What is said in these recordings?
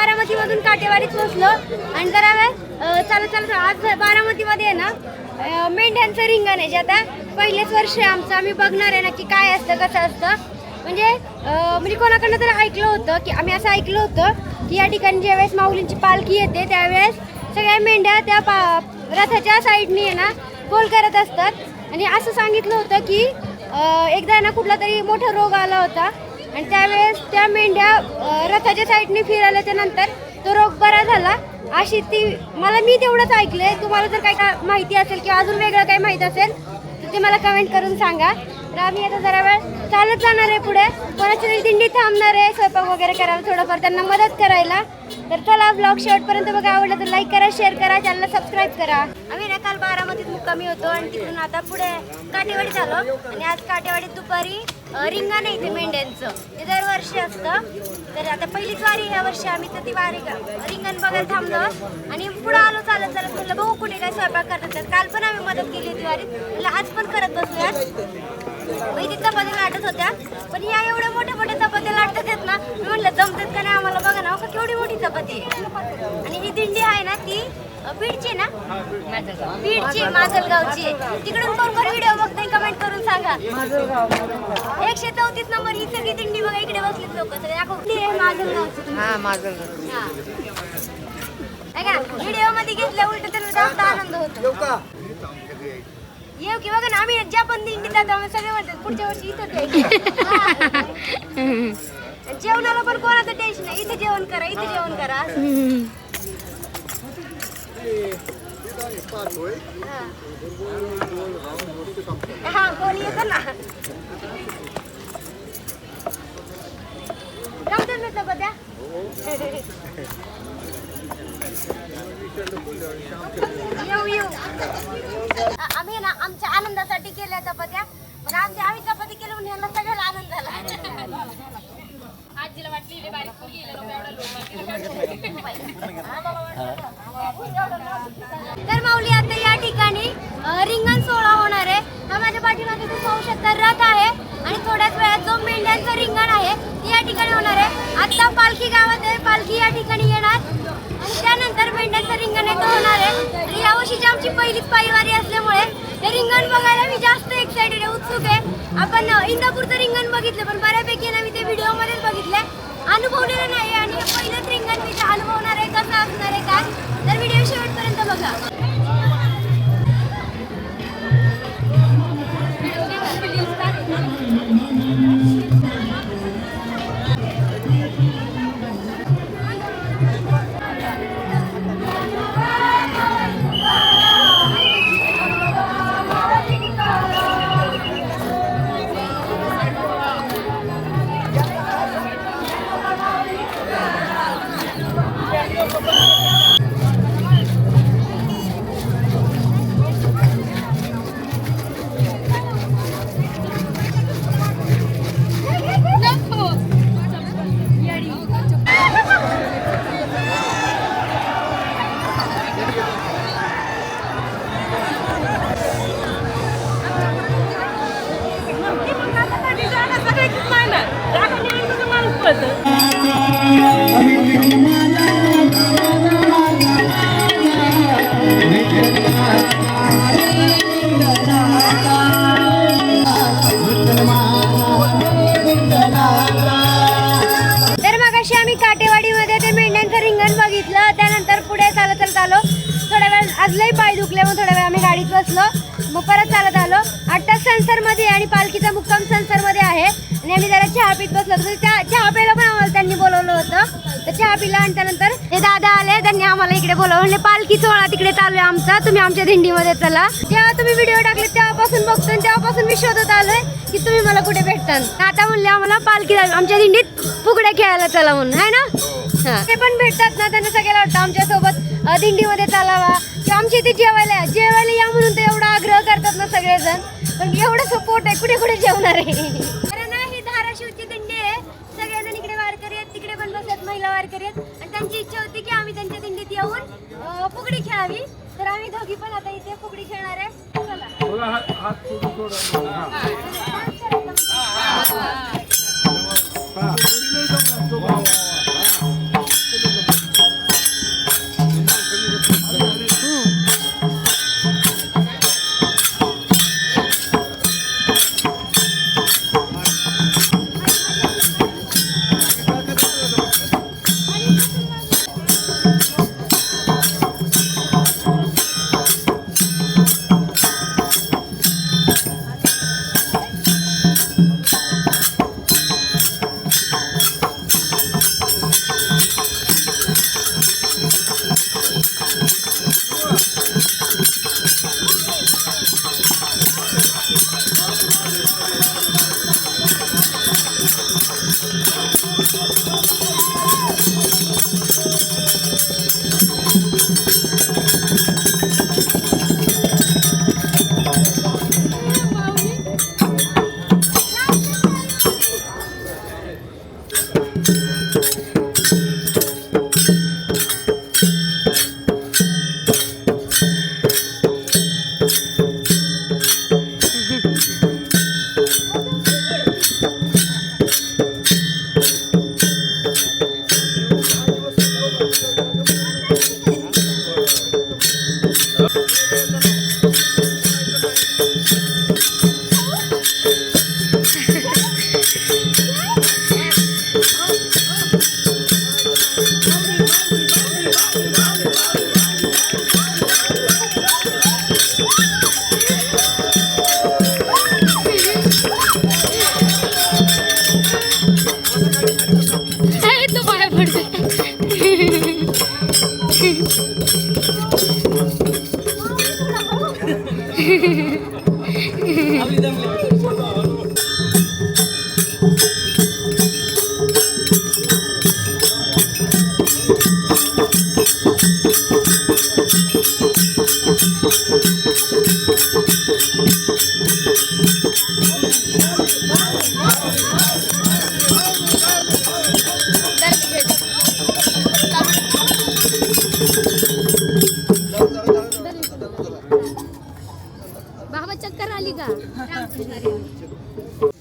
बारामतीमधून काटेवाडीत पोहोचलो आणि जरा वेळ चालत आज बारामतीमध्ये आहे ना मेंढ्यांचं रिंगण आहे जे आता पहिलेच वर्ष आहे आमचं. आम्ही बघणार आहे ना की काय असतं कसं असतं. म्हणजे कोणाकडनं तरी ऐकलं होतं की आम्ही असं ऐकलं होतं की या ठिकाणी ज्यावेळेस माऊलींची पालखी येते त्यावेळेस सगळ्या मेंढ्या त्या रथाच्या साईडनी आहे ना गोल करत असतात. आणि असं सांगितलं होतं की एकदा ना कुठला तरी मोठा रोग आला होता आणि त्यावेळेस त्या मेंढ्या रथाच्या साईडने फिरल्याच्या नंतर तो रोग बरा झाला. अशी ती मी तेवढंच ऐकलंय. तुम्हाला जर काय माहिती असेल किंवा अजून वेगळं काही माहीत असेल तर ते मला कमेंट करून सांगा. तर आम्ही आता जरा वेळ चालत जाणार आहे पुढे. कोणाची तरी दिंडी थांबणार आहे स्वयंपाक वगैरे करायला थोडंफार त्यांना मदत करायला. तर चला ब्लॉग शेवटपर्यंत बघा. आवडलं तर लाईक करा, शेअर करा, चॅनलला सबस्क्राईब करा. आम्ही ना काल बारामतीत मुक्कामी होतो आणि तिकडून आता पुढे काटेवाडीत आलो आणि आज काटेवाडीत दुपारी रिंगण आहे इथे मेंढ्यांचं. ते दरवर्षी असतं. तर आता पहिलीच वारी ह्या वर्षी आम्ही तर ती वारी रिंगण बघायला थांबलो आणि पुढे आलो चालत म्हणलं बघू कुठे काय स्वयंपाक करतात. काल पण आम्ही मदत केली होती वारीत म्हणलं आज पण करत बसूयात. वैदिक चपात्या लाटत होत्या पण या एवढ्या मोठ्या मोठ्या चपात्या लाटत आहेत ना. मी म्हणलं जमतात का नाही आम्हाला बघा ना केवढी मोठी चपाती आहे. आणि ही दिंडी आहे ना ती बीडची ना बीडची माजलगावची. तिकडून कोण व्हिडिओ बघताय कमेंट करून सांगा. 134 नंबर ही सगळी दिंडी बघा इकडे बसलीत लोक सगळे माजलगावची. व्हिडिओ मध्ये घेतल्या उलट त्यांना जास्त आनंद होतो. येऊ की बघा ना आम्ही ज्या पण दिंडीत जातो सगळे म्हणतात पुढच्या वर्षी इथं जेवणाला पण कोणाचं टेन्शन नाही. इथे जेवण करा इथे जेवण करा. हा कोणी येतं ना जमतं ना चपात्या. येऊ आम्ही ना आमच्या आनंदासाठी केल्या चपात्या पण आम्ही चपाती केली म्हणून यांना सगळ्याला आनंद झाला. आजीला वाटली तर माऊली आता या ठिकाणी रिंगण सोहळा होणार आहे. हा माझ्या पाठीमागे तुम्ही पाहू शकता रथ आहे आणि थोड्याच वेळात जो मेंढ्यांचं रिंगण आहे ते या ठिकाणी होणार आहे. आता पालखी गावात आहे. पालखी या ठिकाणी येणार आणि त्यानंतर मेंढ्यांचं रिंगण होणार आहे. तर यावर्षीची आमची पहिलीच पायवारी असल्यामुळे हे रिंगण बघायला मी जास्त एक्साइटेड आहे, उत्सुक आहे. आपण इंदापूरचं रिंगण बघितलं पण बऱ्यापैकी ना मी ते व्हिडिओमध्येच बघितलंय, अनुभवलेलं नाही. आणि पहिलंच रिंगण मी अनुभवणार आहे कसं असणार आहे काय. तर व्हिडिओ शेवटपर्यंत बघा. काटेवाडीमध्ये ते मेंढ्यांचं रिंगण बघितलं. त्यानंतर पुढे चालत आलो. थोड्या वेळ आज लई पाय दुखले मग थोड्या वेळ आम्ही गाडीत बसलो. मग परत चालत आलो. 8 तास संसारमध्ये आणि पालखीचा मुक्काम संसारमध्ये आहे आणि आम्ही जरा चहा पीत बसलो. त्या चहा प्यायला पण आम्हाला त्यांनी बोलवलं होतं. तर चहा पिला आणि त्यानंतर ते दादा आले. त्यांनी आम्हाला इकडे बोलवलं. म्हणजे पालखी सोहळा तिकडे चालू आहे आमचा, तुम्ही आमच्या दिंडीमध्ये चला. जेव्हा तुम्ही व्हिडिओ टाकले तेव्हापासून बघतो आणि तेव्हापासून मी शोधत आलोय की तुम्ही मला कुठे भेटतात. आता म्हणले आम्हाला पालखी आमच्या दिंडीत फुगड्या खेळायला चला म्हणून आहे ना. ते पण भेटतात ना, त्यांना सगळ्याला वाटतं आमच्यासोबत दिंडीमध्ये चालावा किंवा आमच्या इथे जेवायला या म्हणून ते एवढा आग्रह करतात ना सगळेजण. पण एवढं सपोर्ट आहे कुठे कुठे जेवणार आहे. कारण ही धाराशिवची दिंडी आहे. सगळेजण इकडे वारकरी आहेत, तिकडे पण बसतात महिला वारकरी आहेत आणि त्यांची इच्छा होती की आम्ही त्यांच्या दिंडीत येऊन फुगडी खेळावी. तर आम्ही दोघी पण आता इथे फुगडी खेळणार आहे. चला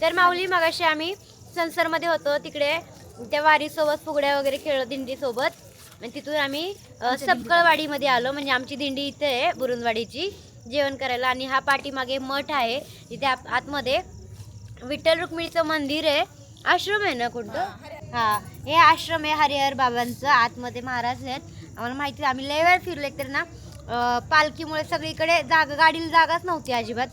तर माऊली मगाशी आम्ही संसरमध्ये होतो, तिकडे त्या वारीसोबत फुगड्या वगैरे खेळलो दिंडीसोबत. आणि तिथून आम्ही सबकळवाडीमध्ये आलो, म्हणजे आमची दिंडी इथे आहे बुरुंदवाडीची जेवण करायला. आणि हा पाठीमागे मठ आहे, तिथे आतमध्ये विठ्ठल रुक्मिणीचं मंदिर आहे, आश्रम आहे ना कोणतं. हा, हे आश्रम आहे हरिहर बाबांचं, आतमध्ये महाराज आहेत. आम्हाला माहिती, आम्ही लय वेळ फिरलो. एकतर ना पालखीमुळे सगळीकडे गाडीला जागाच नव्हती अजिबात.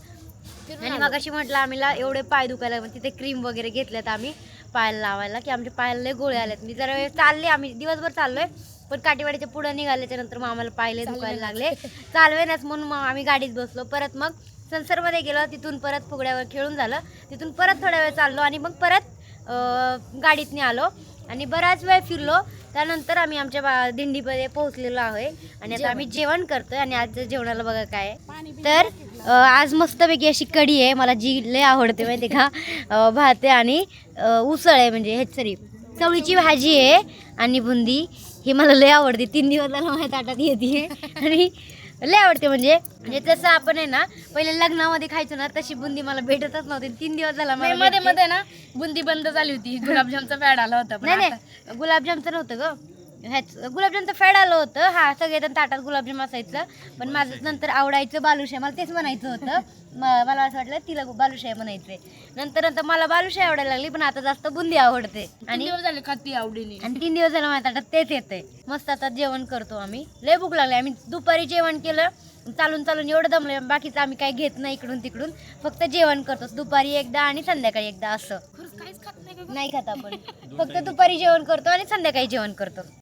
आणि मग अशी म्हटलं आम्हाला एवढे पाय दुखायला, तिथे क्रीम वगैरे घेतल्यात आम्ही पायाला लावायला, की आमच्या पायाला लय गोळे आलेत. मी जरा वेळ चालले, आम्ही दिवसभर चाललोय, पण काटेवाडीच्या पुढं निघाल्याच्या नंतर मग आम्हाला पायले दुखायला लागले, चालवेनच. म्हणून मग आम्ही गाडीत बसलो. परत मग संसरमध्ये गेलो, तिथून परत फुगड्यावर खेळून झालं, तिथून परत थोड्या वेळ चाललो आणि मग परत गाडीतने आलो आणि बराच वेळ फिरलो. त्यानंतर आम्ही आमच्या दिंडीमध्ये पोहोचलेलो आहे आणि आता आम्ही जेवण करतोय. आणि आज जेवणाला बघा काय आहे, तर आज मस्तपैकी अशी कढी आहे, मला जी लय आवडते माहिती का. भात आहे आणि उसळ आहे, म्हणजे हे सरी चवळीची भाजी आहे आणि बुंदी. ही मला लय आवडते, 3 दिवस झाला माझ्या ताटात येते आणि लय आवडते. म्हणजे जसं आपण आहे ना पहिले लग्नामध्ये खायचो ना, तशी बुंदी मला भेटतच नव्हती. 3 दिवस झाला मला मध्ये मध्ये ना बुंदी बंद झाली होती, गुलाबजामचा फॅड आला होता. नाही गुलाबजामचं नव्हतं ग, ह्याच गुलाबजामचं फॅड आलं होतं. हा, सगळेजण ताटात गुलाबजाम असायचं, पण माझं नंतर आवडायचं बालुशाही. मला तेच म्हणायचं होतं, मला असं वाटलं तिला बालुशाही म्हणायचे. नंतर मला बालुशाही आवडायला लागली, पण आता जास्त बुंदी आवडते. आणि 3 दिवस झाले खाती आवडीने, आणि 3 दिवस झाला माझ्या ताटात तेच येतंय. मस्त आता जेवण करतो आम्ही. लय भूक लागली, आम्ही दुपारी जेवण केलं, चालून एवढं दमलं. बाकीचं आम्ही काही घेत नाही इकडून तिकडून, फक्त जेवण करतो दुपारी एकदा आणि संध्याकाळी एकदा. असं काहीच खात नाही. नाही खात आपण, फक्त दुपारी जेवण करतो आणि संध्याकाळी जेवण करतो.